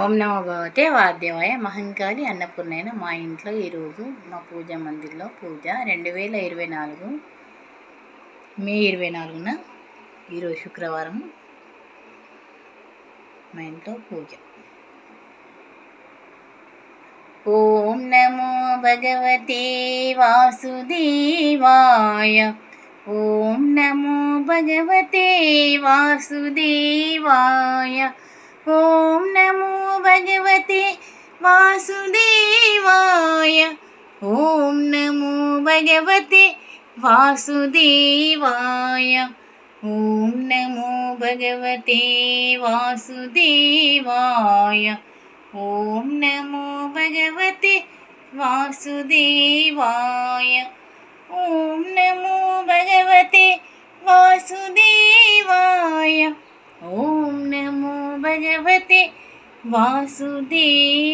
ఓం నమో భగవతే వాద్యవాయ మహంకాళి అన్నపూర్ణైన మా ఇంట్లో ఈరోజు మా పూజా మందిర్లో పూజ 2024 మే 24న ఈరోజు శుక్రవారం మా ఇంట్లో పూజ. ఓం నమో భగవతే వాసుదేవాయ. ఓం నమో భగవతే వాసుదేవాయ. ఓం నమో భగవతే వాసుదేవాయ. ఓం నమో భగవతే వాసుదేవాయ. ఓం నమో భగవతే వాసుదేవాయ. ఓం నమో భగవతే వాసుదేవాయ. ఓం నమో భగవతే వాసుదేవాయ. ఓం నమో భగవతే వాసుదేవాయ.